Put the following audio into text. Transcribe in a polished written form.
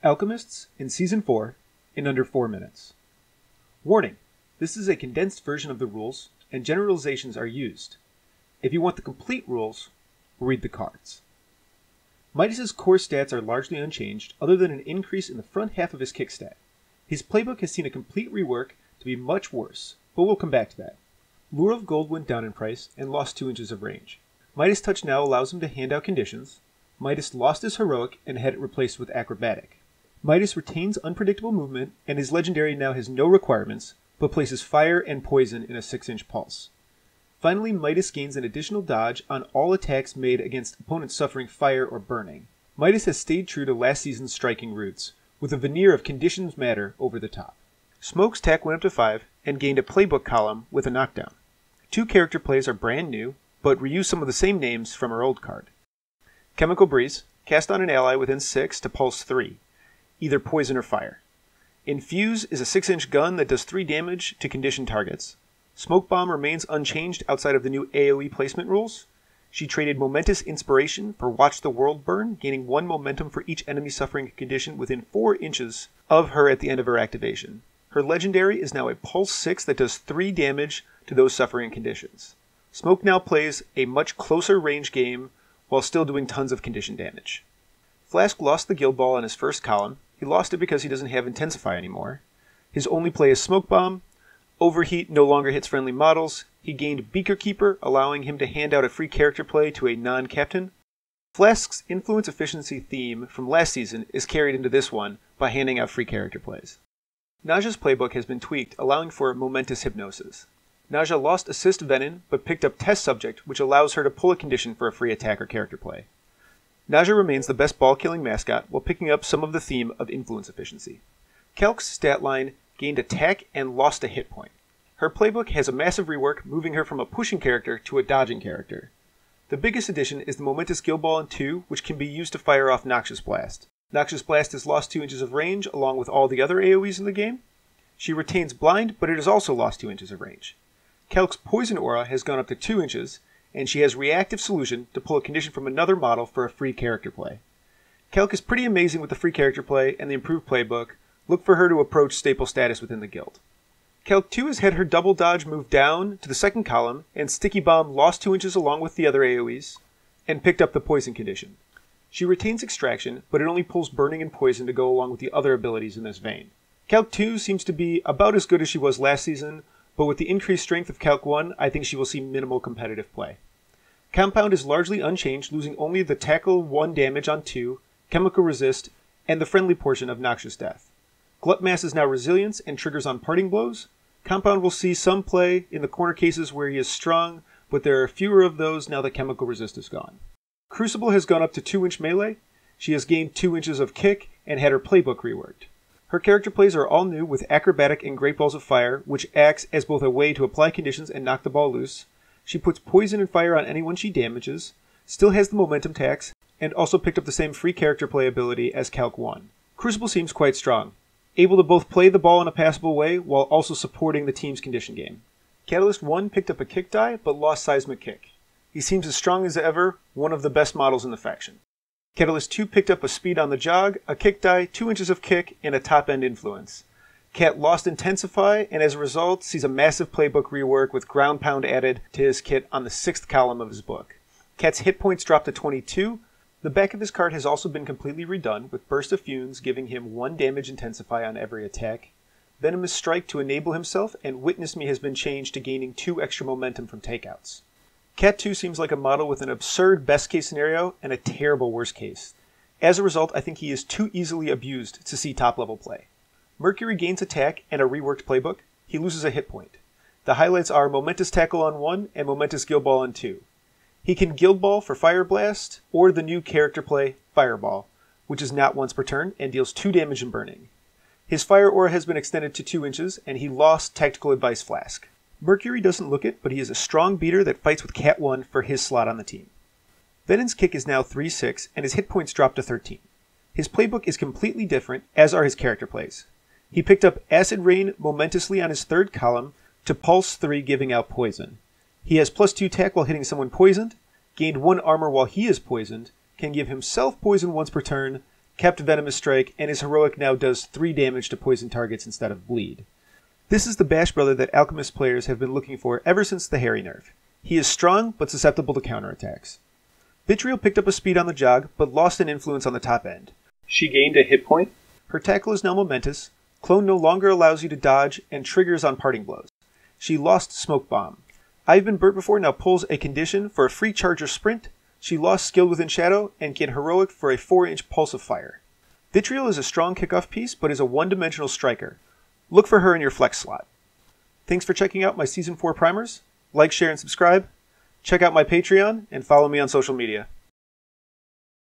Alchemists in Season 4 in under 4 minutes. Warning: this is a condensed version of the rules, and generalizations are used. If you want the complete rules, read the cards. Midas's core stats are largely unchanged, other than an increase in the front half of his kick stat. His playbook has seen a complete rework to be much worse, but we'll come back to that. Lure of Gold went down in price and lost 2 inches of range. Midas Touch now allows him to hand out conditions. Midas lost his Heroic and had it replaced with Acrobatic. Midas retains unpredictable movement, and his legendary now has no requirements, but places fire and poison in a 6-inch pulse. Finally, Midas gains an additional dodge on all attacks made against opponents suffering fire or burning. Midas has stayed true to last season's striking roots, with a veneer of conditions matter over the top. Smoke's tack went up to 5 and gained a playbook column with a knockdown. 2 character plays are brand new, but reuse some of the same names from her old card. Chemical Breeze, cast on an ally within 6 to pulse 3. Either poison or fire. Infuse is a 6-inch gun that does 3 damage to conditioned targets. Smoke Bomb remains unchanged outside of the new AoE placement rules. She traded Momentous Inspiration for Watch the World Burn, gaining 1 momentum for each enemy suffering a condition within 4 inches of her at the end of her activation. Her legendary is now a Pulse 6 that does 3 damage to those suffering conditions. Smoke now plays a much closer range game while still doing tons of condition damage. Flask lost the Guild Ball in his first column. He lost it because he doesn't have Intensify anymore. His only play is Smoke Bomb. Overheat no longer hits friendly models. He gained Beaker Keeper, allowing him to hand out a free character play to a non-captain. Flask's influence efficiency theme from last season is carried into this one by handing out free character plays. Naja's playbook has been tweaked, allowing for Momentous Hypnosis. Naja lost Assist Venin, but picked up Test Subject, which allows her to pull a condition for a free attack or character play. Naja remains the best ball-killing mascot while picking up some of the theme of influence efficiency. Calc's stat line gained attack and lost a hit point. Her playbook has a massive rework, moving her from a pushing character to a dodging character. The biggest addition is the Momentous Guild Ball in 2, which can be used to fire off Noxious Blast. Noxious Blast has lost 2 inches of range along with all the other AoEs in the game. She retains Blind, but it has also lost 2 inches of range. Calc's Poison Aura has gone up to 2 inches, and she has Reactive Solution to pull a condition from another model for a free character play. Calc is pretty amazing with the free character play and the improved playbook. Look for her to approach staple status within the guild. Calc 2 has had her double dodge move down to the second column, and Sticky Bomb lost 2 inches along with the other AoEs, and picked up the poison condition. She retains Extraction, but it only pulls Burning and Poison to go along with the other abilities in this vein. Calc 2 seems to be about as good as she was last season, but with the increased strength of Calc 1, I think she will see minimal competitive play. Compound is largely unchanged, losing only the Tackle 1 damage on 2, Chemical Resist, and the friendly portion of Noxious Death. Glut Mass is now Resilience and triggers on Parting Blows. Compound will see some play in the corner cases where he is strong, but there are fewer of those now that Chemical Resist is gone. Crucible has gone up to 2-inch melee. She has gained 2 inches of kick and had her playbook reworked. Her character plays are all new with Acrobatic and Great Balls of Fire, which acts as both a way to apply conditions and knock the ball loose. She puts poison and fire on anyone she damages, still has the momentum tax, and also picked up the same free character play ability as Calc 1. Crucible seems quite strong, able to both play the ball in a passable way while also supporting the team's condition game. Catalyst 1 picked up a kick die, but lost Seismic Kick. He seems as strong as ever, one of the best models in the faction. Catalyst 2 picked up a Speed on the Jog, a kick die, 2 inches of kick, and a top-end influence. Cat lost Intensify, and as a result, sees a massive playbook rework with Ground Pound added to his kit on the 6th column of his book. Cat's hit points dropped to 22. The back of his card has also been completely redone, with Burst of Fumes giving him 1 damage Intensify on every attack. Venomous Strike to enable himself, and Witness Me has been changed to gaining 2 extra momentum from takeouts. Cat 2 seems like a model with an absurd best case scenario and a terrible worst case. As a result, I think he is too easily abused to see top level play. Mercury gains attack and a reworked playbook. He loses a hit point. The highlights are Momentous Tackle on 1 and Momentous Guild Ball on 2. He can Guild Ball for Fire Blast or the new character play Fireball, which is not once per turn and deals 2 damage and burning. His Fire Aura has been extended to 2 inches and he lost Tactical Advice Flask. Mercury doesn't look it, but he is a strong beater that fights with Cat 1 for his slot on the team. Venin's kick is now 3-6 and his hit points dropped to 13. His playbook is completely different, as are his character plays. He picked up Acid Rain momentously on his 3rd column to Pulse 3 giving out poison. He has +2 attack while hitting someone poisoned, gained 1 armor while he is poisoned, can give himself poison once per turn, kept Venomous Strike, and his heroic now does 3 damage to poison targets instead of bleed. This is the Bash Brother that Alchemist players have been looking for ever since the Harry nerf. He is strong, but susceptible to counterattacks. Vitriol picked up a speed on the jog, but lost an influence on the top end. She gained a hit point. Her tackle is now momentous. Clone no longer allows you to dodge, and triggers on parting blows. She lost Smoke Bomb. I've Been Burnt Before now pulls a condition for a free charger sprint. She lost Skilled Within Shadow, and can Heroic for a 4-inch Pulse of Fire. Vitriol is a strong kickoff piece, but is a one-dimensional striker. Look for her in your flex slot. Thanks for checking out my Season 4 primers. Like, share, and subscribe. Check out my Patreon, and follow me on social media.